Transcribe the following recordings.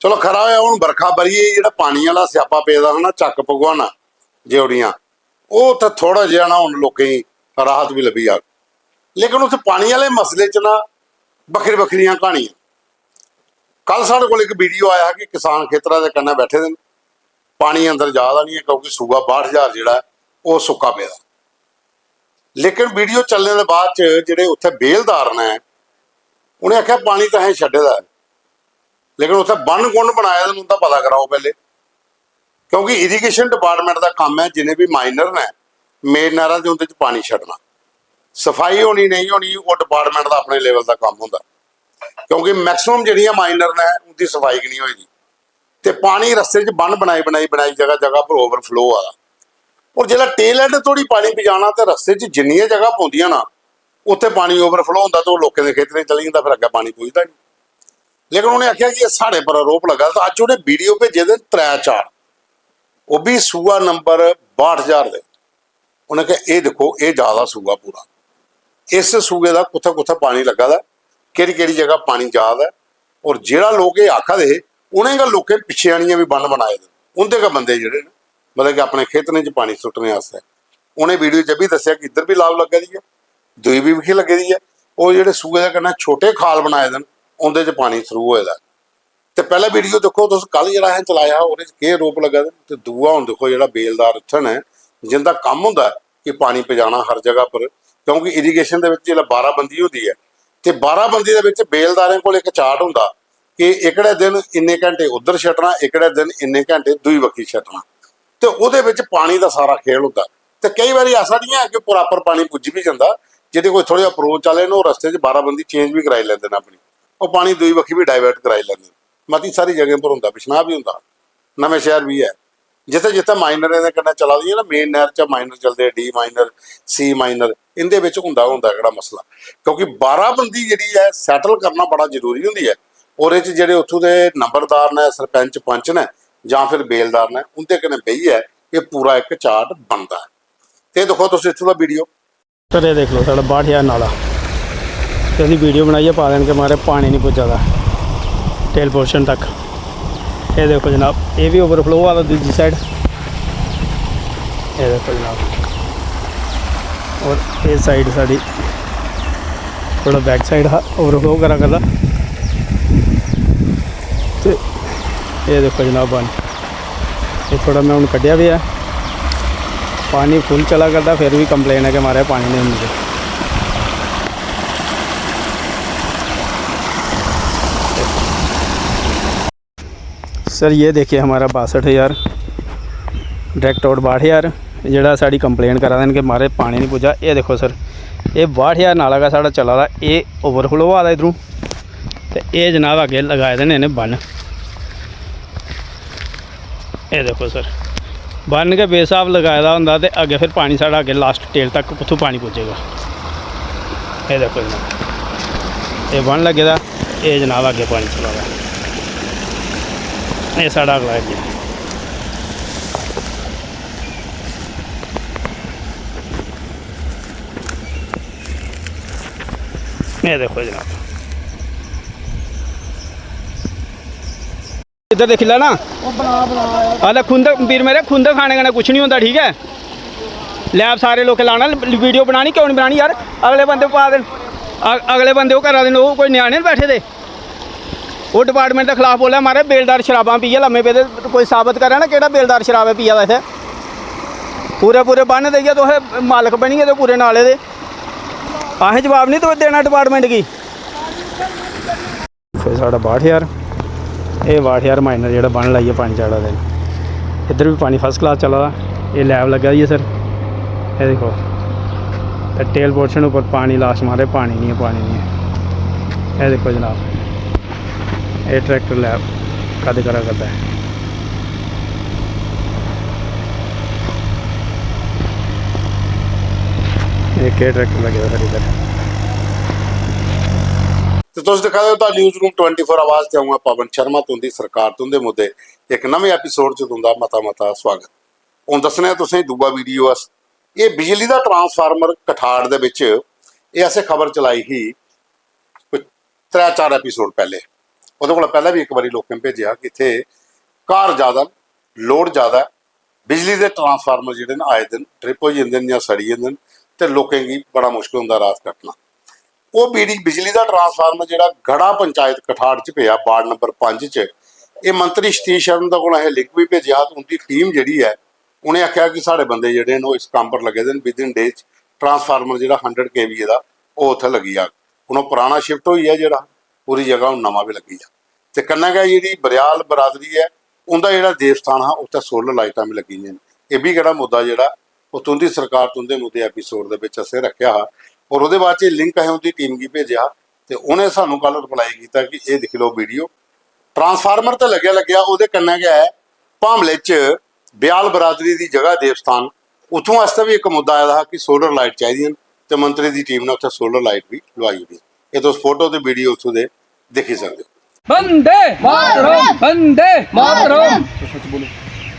चलो खरा होया हुण बरखा बरी जिहड़ा पानी वाला स्यापा पेदा है ना चक भगवाना जेवड़ियां वो तो थोड़ा जिहा ना हुण लोकें राहत भी लभी आ। लेकिन उस पानी वाले मसले च ना बखरी बखरियां कहानियां। कल साढ़े कोल एक वीडियो आया कि किसान खेतरां दे कन्नै बैठे दे पानी अंदर जादा नहीं है क्योंकि सूबा 62,000 जिहड़ा वो सुक्का पेदा। लेकिन वीडियो चलने के बाद जिहड़े उत्थे बेलदार ने उन्हें आख्या पानी तो असें छड्डे दा लेकिन उत्थे बन गुंड बनाया उनका पता कराओ पहले, क्योंकि इरीगेशन डिपार्टमेंट का काम है जिन्हें भी माइनर ने मेन नहरां दे उहदे च पानी छड्डना। सफाई होनी नहीं होनी वो डिपार्टमेंट का अपने लेवल का काम होंदा, क्योंकि मैक्सिमम जिहड़ियां माइनर ने उनकी सफाई नहीं होएगी तो पानी रस्ते च बन बनाई बनाई बनाई जगह जगह पर ओवरफ्लो आ। और जिहड़ा टेल एंड थोड़ी पानी पजाना तो रस्ते च जिन्नियां जगह पौंदियां ना उत्थे पानी ओवरफ्लो होंदा तो लोगों के खेतरें चली जाता, फिर अगे पानी पुजदा नहीं। लेकिन उन्हें आख्या कि साढ़े पर आरोप लगा तो अज उन्हें वीडियो भेजे दे 3-4 वो भी सूआ नंबर 62,000 दे। उन्हें कहा ये देखो ये ज़्यादा सूआ पूरा, इस सूबे का कुत्थे कुत्थे पानी लगा दा, केड़ी केड़ी जगह पानी जाद है। और जिहड़ा लोग ये आखा दे उन्हें का लोकें पिछे आनियां भी बन बनाए दे उनके का बंदे जिहड़े ने मतलब कि अपने खेतरें च पानी सुट्टने वास्ते। उन्हें वीडियो च भी दस्सिया कि इधर भी लाल लगे दी है, दूई भी विखी लगे दी है। वो जिहड़े सूबे के कन्नै छोटे खाल बनाए दे उनदे च पानी थ्रू होए दा। ते पहला वीडियो देखो तुस कल जिहड़ा असें चलाया ओहदे च केह् आरोप लगा दे ते दूआ हुण देखो जिहड़ा बेलदार उत्थे ने जिंदा कम्म हुंदा कि पानी पजाना हर जगह पर, क्योंकि इरीगेशन दे विच जिहड़ा 12 बंदी होंदी है ते 12 बंदी दे विच बेलदारें कोल एक चार्ट हुंदा कि एकड़े दिन इन्ने घंटे उधर छड्डना, एकड़े दिन इन्ने घंटे दूई बक्खी छड्डना, ते ओहदे विच पानी दा सारा खेल हुंदा। ते कई बारी ऐसा नहीं है कि प्रॉपर पानी पुज्ज भी जांदा, जिहदे कोई थोड़ा अप्रोच वाले ने रस्ते च 12 बंदी चेंज भी कराई लैंदे ने अपनी, और पानी दूई बक्खी भी डाइवर्ट कराई लैंदे। मती सारी जगह पर हुंदा, बिशनाह भी हुंदा, नवें शहर भी है, जिथे जिथे माइनर दे कन्नै चला दी है ना मेन नहर च माइनर चलते डी माइनर सी माइनर इंदे विच हुंदा जिहड़ा मसला, क्योंकि 12 बंदी जिहड़ी है सैटल करना बड़ा जरूरी हुंदी है। और इह च जिहड़े उत्थों दे नंबरदार ने सरपंच पंच ने जां फिर बेलदार ने उनके कन्नै बेहियै ये पूरा एक चार्ट बनता है। ते देखो तुसीं इत्थों दा वीडियो सर, ये देख लो साढ़ा 62,000 नाला तो वीडियो बनाइए पा देन के मारे पानी नहीं पुज्जा दा टेल पोर्शन तक। ये देखो जनाब ये भी ओवरफ्लो हुआ था दूसरी साइड, ये देखो जनाब। और ये साइड साड़ी थोड़ा बैक साइड हा ओवरफ्लो करा करदा। तो ये देखो जनाब बन ये थोड़ा मैं हूँ कढ़िया भी है, पानी फुल चला करता फिर भी कंप्लेन है कि हमारे पानी नहीं मिलते। सर ये देखिए हमारा 62,000 डायरेक्ट आउट 62,000 जरा साड़ी कंप्लेन करा देन कि हमारे पानी नहीं पुजा। ये देखो सर ये 62,000 नाला का साढ़ा चला दा, ये ओवरफ्लो आ दा इधरों, तो ये जनाब अगे लगाए देने इन्हें बन। ये देखो सर बन के बेसाब लगाए दा होंदा ते अगे फिर पानी साढ़ा अगे लास्ट टेल तक कुत्थों पानी पुजेगा। ये देखो जनाब ये बन लगे दा, ये जनाब अगे पानी चला दा, ये साढ़ा अगला एरिया। ये देखो जनाब इधर देख ला ना अरे खुंद पीर मेरे खुंद खाने कन्नै कुछ नहीं होता, ठीक है। लैब सारे लोग लाना वीडियो बनानी, क्यों नहीं बनानी यार। अगले बंदे पा दे, अगले बंदे वो करा दे, कोई न्याणे बैठे दे वो डिपार्टमेंट के खिलाफ बोला मारे बेलदार शराबां पीए लम्मे पे, कोई साबित करे ना केड़ा बेलदार शराबे पिया इत्थे। पूरे पूरे बन देइए तुस मालक बनी गए पूरे नाले दे, असें जवाब नहीं तो देना डिपार्टमेंट की। फिर साढ़ा 62,000 ये 62,000 माइनर जो बन लाइए पानी चढ़ा दे। इधर भी पानी फर्स्ट क्लास चला दा, ये लैब लगा दी है सर। ये देखो टेल पोर्शन ऊपर पानी लास्ट मारे, पानी नहीं है पानी नहीं है। ये देखो जनाब ये ट्रैक्टर लैब कद करा करता है। एक ट्रैक्टर लगे हुए सर इधर। तो तुम दिखा दो न्यूज़ रूम 24 आवाज़ से आऊँगा पवन शर्मा तुंदी सरकार तुंदे मुद्दे एक नवे एपीसोड च तुंदा मता मता स्वागत। हुण दस्सने तुसें दूआ वीडियो अस ये बिजली का ट्रांसफार्मर कठाड़ दे विच ये असें खबर चलाई ही 3-4 एपीसोड पहले ਉਹਦੇ ਕੋਲ ਪਹਿਲਾਂ ਵੀ ਇੱਕ ਵਾਰੀ ਲੋਕਾਂ ਨੇ ਭੇਜਿਆ ਕਿ ਇੱਥੇ ਕਾਰ ਜ਼ਿਆਦਾ, ਲੋਡ ਜ਼ਿਆਦਾ, ਬਿਜਲੀ ਦੇ ਟਰਾਂਸਫਾਰਮਰ ਜਿਹੜੇ ਨੇ ਆਏ ਦਿਨ ਟ੍ਰਿਪ ਹੋ ਜਾਂਦੇ ਨੇ ਜਾਂ ਸੜੀ ਜਾਂਦੇ ਨੇ ਤੇ ਲੋਕਾਂ ਦੀ ਬੜਾ ਮੁਸ਼ਕਿਲ ਹੁੰਦਾ ਰਾਤ ਕੱਟਣਾ। ਉਹ ਬਿਜਲੀ ਦਾ ਟਰਾਂਸਫਾਰਮਰ ਜਿਹੜਾ ਗੜਾ ਪੰਚਾਇਤ ਕਠਾੜ 'ਚ ਪਿਆ ਵਾਰਡ ਨੰਬਰ 5 'ਚ, ਇਹ ਮੰਤਰੀ ਸਤੀਸ਼ ਸ਼ਰਮਾ ਦਾ ਕੋਲ ਇਹ ਲਿੰਕ ਵੀ ਭੇਜਿਆ ਤੇ ਉਹਦੀ ਟੀਮ ਜਿਹੜੀ ਹੈ ਉਹਨੇ ਆਖਿਆ ਕਿ ਸਾਡੇ ਬੰਦੇ ਜਿਹੜੇ ਨੇ ਉਹ ਇਸ ਕੰਮ ਪਰ ਲੱਗੇ ਦੇ ਨੇ, ਵਿਦਿਨ ਡੇ 'ਚ ਟਰਾਂਸਫਾਰਮਰ ਜਿਹੜਾ 100 kVA ਦਾ ਉਹ ਉੱਥੇ ਲੱਗੀ ਆ। ਹੁਣ ਉਹ ਪੁਰਾਣਾ ਸ਼ਿਫਟ ਹੋਈ ਹੈ ਜਿਹੜਾ, ਉਹਦੀ ਜਗ੍ਹਾ ਹੁਣ ਨਵਾਂ ਵੀ ਲੱਗੀ ਆ। ਤੇ ਕੰਨਾ ਗਾ ਜਿਹੜੀ ਬਰਿਆਲ ਬਰਾਦਰੀ ਹੈ ਉਹਦਾ ਜਿਹੜਾ ਦੇਵ ਸਥਾਨ ਆ ਉੱਥੇ ਸੋਲਰ ਲਾਈਟਾਂ ਵੀ ਲੱਗੀਆਂ ਨੇ। ਇਹ ਵੀ ਕਿਹੜਾ ਮੁੱਦਾ ਜਿਹੜਾ ਉਹ ਤੁੰਦੀ ਸਰਕਾਰ ਤੁੰਦੇ ਮੁੱਦੇ ਐਪੀਸੋਡ ਦੇ ਵਿੱਚ ਅਸੀਂ ਰੱਖਿਆ ਔਰ ਉਹਦੇ ਬਾਅਦ 'ਚ ਲਿੰਕ ਹੈ ਉਹਦੀ ਟੀਮ ਕੀ ਭੇਜਿਆ ਤੇ ਉਹਨੇ ਸਾਨੂੰ ਕੱਲ ਰਿਪਲਾਈ ਕੀਤਾ ਕਿ ਇਹ ਦੇਖ ਲਓ ਵੀਡੀਓ, ਟਰਾਂਸਫਾਰਮਰ ਤੇ ਲੱਗਿਆ ਉਹਦੇ ਕੰਨਾ ਗਿਆ ਹੈ ਭਾਮਲੇ 'ਚ ਬਿਆਲ ਬਰਾਦਰੀ ਦੀ ਜਗ੍ਹਾ ਦੇਵ ਸਥਾਨ, ਉੱਥੋਂ ਵਾਸਤੇ ਵੀ ਇੱਕ ਮੁੱਦਾ ਆਇਆ ਕਿ ਸੋਲਰ ਲਾਈਟ ਚਾਹੀਦੀਆਂ ਤੇ ਮੰਤਰੀ ਦੀ ਟੀਮ ਨੇ ਉੱਥੇ ਸੋਲਰ ਲਾਈਟ ਵੀ ਲਵਾਈ ਹੋਈ। ਇਹ ਤੁਸੀਂ ਫੋਟੋ ਤੇ ਵੀਡੀਓ ਉੱਥੋਂ ਦੇ ਦੇਖੀ ਸਕਦੇ ਹੋ। वंदे मातरम, वंदे मातरम।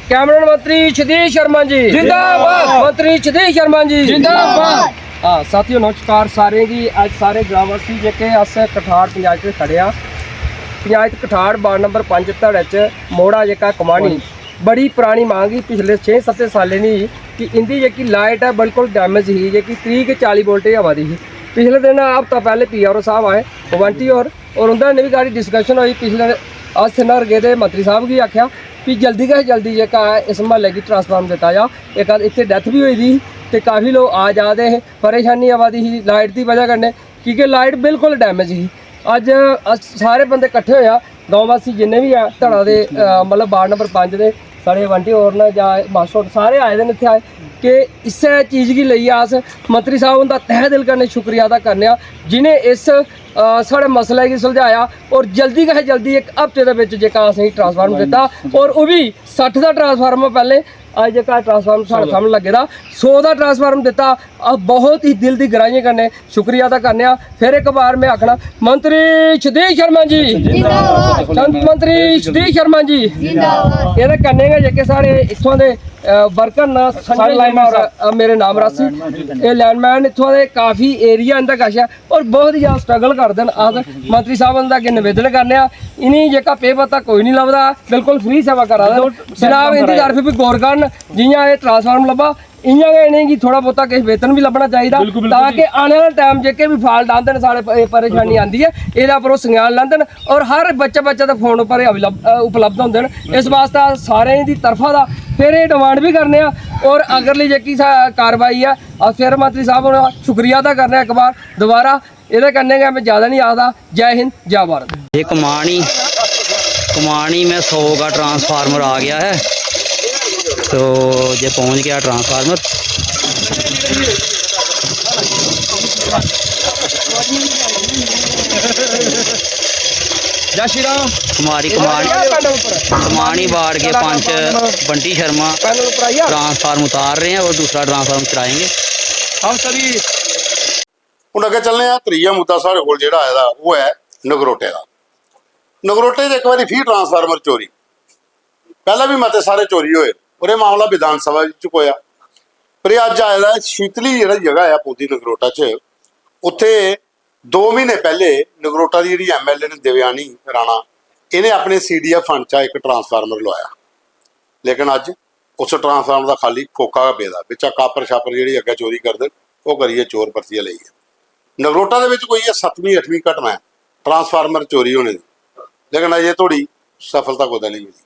कैबिनेट मंत्री सतीश शर्मा जी जिंदाबाद, मंत्री सतीश शर्मा जी जिंदाबाद। हाँ साथियों नमस्कार सारे जी। आज सारे ग्रामवासी जेके अस कठाड़ पंचायत खड़े आ। पंचायत कठाड़ वार्ड नंबर 5 धड़े च मोड़ा जेका कमानी बड़ी पुरानी मांग ही पिछले 6-7 सालें दी कि इंदी जेकी लाइट है बिल्कुल डैमेज ही, जेकी 30-40 वोल्टेज आवा दी ही। पिछले दिन हफ्ता पहले PRO साहब आए भगवंती और उन्होंने भी गाड़ी डिस्कशन हुई। पिछले अस सिन्नर गए थे, मंत्री साहब की आख्या कि जल्दी का जल्दी जेका है इस महल्ले की ट्रांसफार्म दिता जा। एक इतने डेथ भी हुई थी तो काफ़ी लोग आ जाते हैं, परेशानी आवा दी ही लाइट की वजह करने, क्योंकि लाइट बिल्कुल डैमेज ही। अज अस सारे बंदे इकट्ठे होया गाँव वासी जिन्ने भी है धड़ा दे मतलब वार्ड नंबर 5 के साढ़े वंटी और ना या मास्टर सारे आए दिन इतने आए कि इस चीज़ की लिए अस मंत्री साहब उनका तह दिल करने शुक्रिया अदा करने जिन्हें इस साढ़े मसले की सुलझाया और जल्दी का जल्दी एक हफ्ते के असें ट्रांसफार्मर दिता और वो भी 60 का ट्रांसफार्मर पहले अज जेका ट्रांसफार्मर साढ़े सामने लगे दा 100 का ट्रांसफार्मर दिता। बहुत ही दिल की गहराइयां करने शुक्रिया अदा करने। फिर एक बार मैं आखना मंत्री सतीश शर्मा जी मंत्री सतीश शर्मा जी ये करने जेके साढ़े इत्थों के वर्कर न साढ़े लाइनमैन मेरे नाम रासी ये लैंडमैन इत्थों के काफ़ी एरिया इंदा कश है और बहुत ही ज़्यादा स्ट्रगल करते हैं। अस मंत्री साहब उनका अगे निवेदन करने इन्हीं जेका पे पता कोई नहीं लभदा, बिल्कुल फ्री सेवा करा दे जनाब। इनकी तरफ भी गौर करन जियां ये ट्रांसफार्मर लब्भा इयां गै इनें गी थोड़ा बहुता किश वेतन भी लब्भना चाहिए ताकि आने वाले टाइम जेके भी फाल्ट आंदे न साढ़े परेशानी आंदी है एह्दे उप्पर ओह् संज्ञान लैंदे न और हर बच्चे दे फोन उप्पर उपलब्ध होंदे न। इस वास्ते सारें दी तरफा दा फिर ये डिमांड भी करने और अगरली जेकी कार्रवाई है अस फिर मंत्री साहब होना शुक्रिया अदा करने एक बार दोबारा ये करने गए मैं ज़्यादा नहीं आखदा। जय हिंद जय भारत। ये कमानी में 100 का ट्रांसफार्मर आ गया है तो ये पहुंच गया ट्रांसफार्मर। जय श्री राम। कमानी वार्ड के 5 बंटी शर्मा ट्रांसफार्मर उतार रहे हैं और दूसरा ट्रांसफार्मर चलाएंगे हम सभी। ਹੁਣ ਅੱਗੇ ਚੱਲਦੇ ਆ। ਤੀਜਾ ਮੁੱਦਾ ਸਾਡੇ ਕੋਲ ਜਿਹੜਾ ਆਇਆ ਦਾ ਉਹ ਹੈ ਨਗਰੋਟੇ ਦਾ। ਨਗਰੋਟੇ 'ਚ ਇੱਕ ਵਾਰੀ ਫਿਰ ਟਰਾਂਸਫਾਰਮਰ ਚੋਰੀ, ਪਹਿਲਾਂ ਵੀ ਮਤੇ ਸਾਰੇ ਚੋਰੀ ਹੋਏ ਔਰ ਇਹ ਮਾਮਲਾ ਵਿਧਾਨ ਸਭਾ ਵਿੱਚ ਹੋਇਆ। ਪਰ ਇਹ ਅੱਜ ਆਇਆ ਦਾ ਸ਼ੀਤਲੀ ਜਿਹੜਾ ਜਗ੍ਹਾ ਆ ਪੂਦੀ ਨਗਰੋਟਾ 'ਚ, ਉੱਥੇ 2 ਮਹੀਨੇ ਪਹਿਲੇ ਨਗਰੋਟਾ ਦੀ ਜਿਹੜੀ MLA ਨੇ ਦਿਵਿਆਨੀ ਰਾਣਾ ਇਹਨੇ ਆਪਣੇ CDF ਫੰਡ 'ਚ ਇੱਕ ਟਰਾਂਸਫਾਰਮਰ ਲਵਾਇਆ। ਲੇਕਿਨ ਅੱਜ ਉਸ ਟਰਾਂਸਫਾਰਮਰ ਦਾ ਖਾਲੀ ਖੋਖਾ ਪਿਆ ਵਿੱਚ ਕਾਪਰ ਛਾਪਰ ਜਿਹੜੀ ਅੱਗੇ ਚੋਰੀ ਕਰਦੇ ਉਹ ਕਰੀਏ ਚੋਰ ਪਰਚੀਆਂ ਲਈ ਹੈ। ਨਗਰੋਟਾ ਦੇ ਵਿੱਚ ਕੋਈ ਇਹ 7ਵੀਂ 8ਵੀਂ ਘਟਨਾ ਹੈ ट्रांसफार्मर चोरी होने की, लेकिन अजे थोड़ी सफलता कोई नहीं मिली।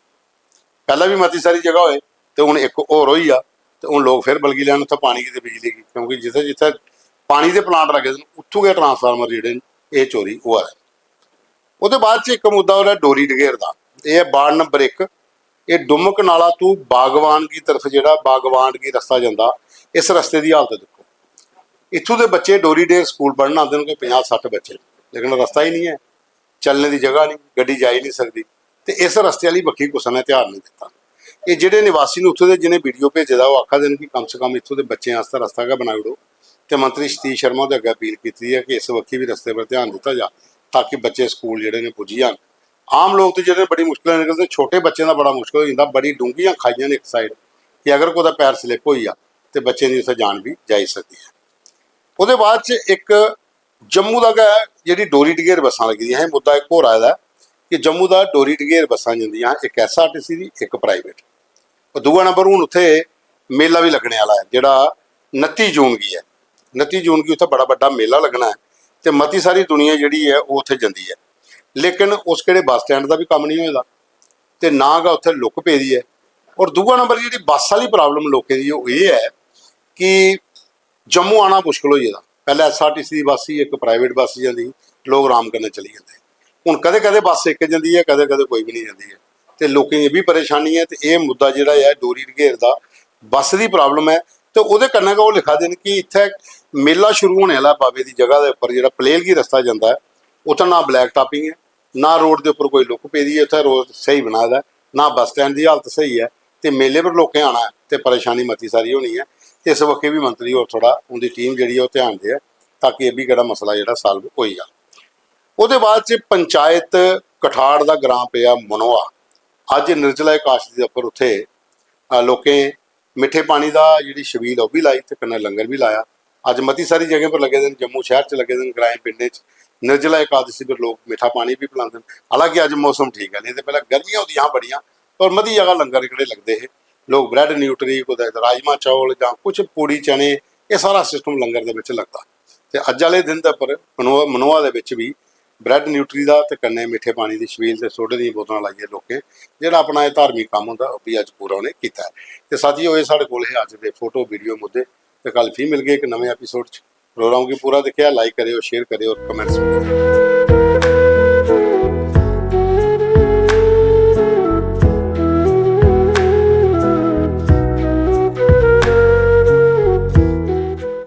पहला भी मती सारी जगह होए तो हुण एक होर होई आ तो हुण लोग फिर बलगी लैन उत्थे पानी की ते बिजली की, क्योंकि जिथे जिथे पानी के प्लांट लगे उत्थों के ट्रांसफार्मर जिहड़े ये चोरी हुआ है। उसदे बाद च एक मुद्दा हो रहा डोरी डगेर का। यह वार्ड नंबर 1 ये डुमक नाला तू बागवान की तरफ जिहड़ा बागवान की रस्ता जाता, इस रस्ते की हालत देखो। इत्थों के बच्चे डोरी डेर स्कूल पढ़न आते हैं कोई 50-60 बच्चे, लेकिन रस्ता ही नहीं है, चलने की जगह नहीं, गड्डी जा ही नहीं सकती। तो इस रस्ते वाली बखी कुछ ने ध्यान नहीं दिता। ये जोड़े निवासी ने उत्थों के जिन्हें वीडियो भेजे दा वो आखा देन कि कम से कम इत्थों के बच्चों वास्ते रस्ता क्या बनाई दो। तो मंत्री सतीश शर्मा के अगे अपील की है कि इस बखी भी रस्ते पर ध्यान दिता जा ताकि बच्चे स्कूल जोड़े ने पुजी जान। आम लोग तो जो बड़ी मुश्किल निकलते, छोटे बच्चों का बड़ा मुश्किल हो जाता। बड़ी डूंघियां खाइयां ने एक साइड कि अगर कोई पैर स्लिप हो गया तो बच्चे की उत्थे जान भी जा सकती है। उसदे बाद एक जम्मू का जी डोरी डगेर बसा लगी है मुद्दा एक होर आया ਕਿ ਜੰਮੂ ਦਾ ਡੋਰੀ ਢਗੇਰ ਬੱਸਾਂ ਜਾਂਦੀਆਂ, ਇੱਕ SRTC ਦੀ, ਇੱਕ ਪ੍ਰਾਈਵੇਟ। ਉਹ ਦੂਆ ਨੰਬਰ ਹੁਣ ਉੱਥੇ ਮੇਲਾ ਵੀ ਲੱਗਣੇ ਵਾਲਾ ਹੈ, ਜਿਹੜਾ 29 ਜੂਨ ਕੀ ਹੈ। 29 ਜੂਨ ਕੀ ਉੱਥੇ ਬੜਾ ਵੱਡਾ ਮੇਲਾ ਲੱਗਣਾ ਹੈ ਤੇ ਮਤੀ ਸਾਰੀ ਦੁਨੀਆ ਜਿਹੜੀ ਹੈ ਉਹ ਉੱਥੇ ਜਾਂਦੀ ਹੈ। ਲੇਕਿਨ ਉਸ ਕਿਹੜੇ ਬੱਸ ਸਟੈਂਡ ਦਾ ਵੀ ਕੰਮ ਨਹੀਂ ਹੋਏਗਾ ਤੇ ਨਾ ਗਾ ਉੱਥੇ ਲੁੱਕ ਪੈਦੀ ਹੈ। ਔਰ ਦੂਆ ਨੰਬਰ ਜਿਹੜੀ ਬੱਸ ਵਾਲੀ ਪ੍ਰੋਬਲਮ ਲੋਕਾਂ ਦੀ ਉਹ ਇਹ ਹੈ ਕਿ ਜੰਮੂ ਆਉਣਾ ਮੁਸ਼ਕਲ ਹੋ ਜਾਂਦਾ। ਪਹਿਲਾਂ SRTC ਦੀ ਬੱਸ ਸੀ, ਇੱਕ ਪ੍ਰਾਈਵੇਟ ਬੱਸ ਜਾਂਦੀ, ਲੋਕ ਆਰਾਮ ਕਰਨ ਚਲੀ ਜਾਂਦੇ। ਹੁਣ ਕਦੇ ਕਦੇ ਬੱਸ ਇੱਕ ਜਾਂਦੀ ਹੈ, ਕਦੇ ਕਦੇ ਕੋਈ ਵੀ ਨਹੀਂ ਜਾਂਦੀ ਹੈ ਤੇ ਲੋਕਾਂ ਦੀ ਇਹ ਵੀ ਪਰੇਸ਼ਾਨੀ ਹੈ। ਤੇ ਇਹ ਮੁੱਦਾ ਜਿਹੜਾ ਹੈ ਡੋਰੀ ਢਗੇਰ ਦਾ ਬੱਸ ਦੀ ਪ੍ਰੋਬਲਮ ਹੈ ਤੇ ਉਹਦੇ ਕੰਨਾਂ ਉਹ ਲਿਖਾ ਦੇਣ ਕਿ ਇੱਥੇ ਮੇਲਾ ਸ਼ੁਰੂ ਹੋਣੇ ਵਾਲਾ ਬਾਬੇ ਦੀ ਜਗ੍ਹਾ ਦੇ ਉੱਪਰ ਜਿਹੜਾ ਪਲੇਲਗੀ ਰਸਤਾ ਜਾਂਦਾ ਹੈ, ਉੱਥੇ ਨਾ ਬਲੈਕ ਟਾਪਿੰਗ ਹੈ, ਨਾ ਰੋਡ ਦੇ ਉੱਪਰ ਕੋਈ ਲੁੱਕ ਪੈਦੀ ਹੈ, ਉੱਥੇ ਰੋਡ ਸਹੀ ਬਣਾਦਾ, ਨਾ ਬੱਸ ਸਟੈਂਡ ਦੀ ਹਾਲਤ ਸਹੀ ਹੈ ਤੇ ਮੇਲੇ ਪਰ ਲੋਕਾਂ ਆਉਣਾ ਤੇ ਪਰੇਸ਼ਾਨੀ ਮਤੀ ਸਾਰੀ ਹੋਣੀ ਹੈ। ਤੇ ਇਸ ਵਕਤ ਵੀ ਮੰਤਰੀ ਹੋਰ ਥੋੜਾ ਉਹਦੀ ਟੀਮ ਜਿਹੜੀ ਹੈ ਉਹ ਧਿਆਨ ਦੇ ਤਾਂ ਕਿ ਇਹ ਵੀ ਕਿਹੜਾ ਮਸਲਾ ਜਿਹੜਾ ਸਾਲਵ ਹੋਈ ਜਾ। ਉਹਦੇ ਬਾਅਦ 'ਚ ਪੰਚਾਇਤ ਕਠਾੜ ਦਾ ਗ੍ਰਾਮ ਪਿਆ ਮਨੋਆ। ਅੱਜ ਨਿਰਜਲਾ ਏਕਾਦਸ਼ੀ ਦੇ ਉੱਪਰ ਉੱਥੇ ਲੋਕੇ ਮਿੱਠੇ ਪਾਣੀ ਦਾ ਜਿਹੜੀ ਛਬੀਲ ਉਹ ਵੀ ਲਾਈ ਤੇ ਕन्नै ਲੰਗਰ ਵੀ ਲਾਇਆ। ਅੱਜ ਮਤੀ ਸਾਰੀ ਜਗ੍ਹਾ ਪਰ ਲੱਗੇ ਦਿਨ, ਜੰਮੂ ਸ਼ਹਿਰ 'ਚ ਲੱਗੇ ਦਿਨ, ਗ੍ਰਾਮ ਪਿੰਡੇ 'ਚ ਨਿਰਜਲਾ ਏਕਾਦਸ਼ੀ पर लोग मिठा पानी भी पिलाते हैं। हालांकि अज मौसम ठीक है, नहीं तो पहले गर्मियां होती बड़ियां और मती जगह लंगर इकड़े लगते हैं। लोग ब्रैड न्यूट्री कुछ राजमा चौल या कुछ पूड़ी चने ये सारा सिस्टम लंगर के विच लगता। तो अज वाले दिन के उपर मनोआ दे विच भी ब्रैड न्यूट्री का तो कन्नै मिठे पानी की छबील ते सोडे दी बोतलां लाइए लोकें जिहड़ा अपना ये धार्मिक काम होंदा भी अज पूरा उन्हें कीता है। ते साथियों ये साडे कोल है अज दे फोटो वीडियो मुद्दे ते कल फिर मिल गए एक नवे एपीसोड च। प्रोग्राम की पूरा देखिए, लाइक करियो, शेयर करियो और कमेंट्स करियो।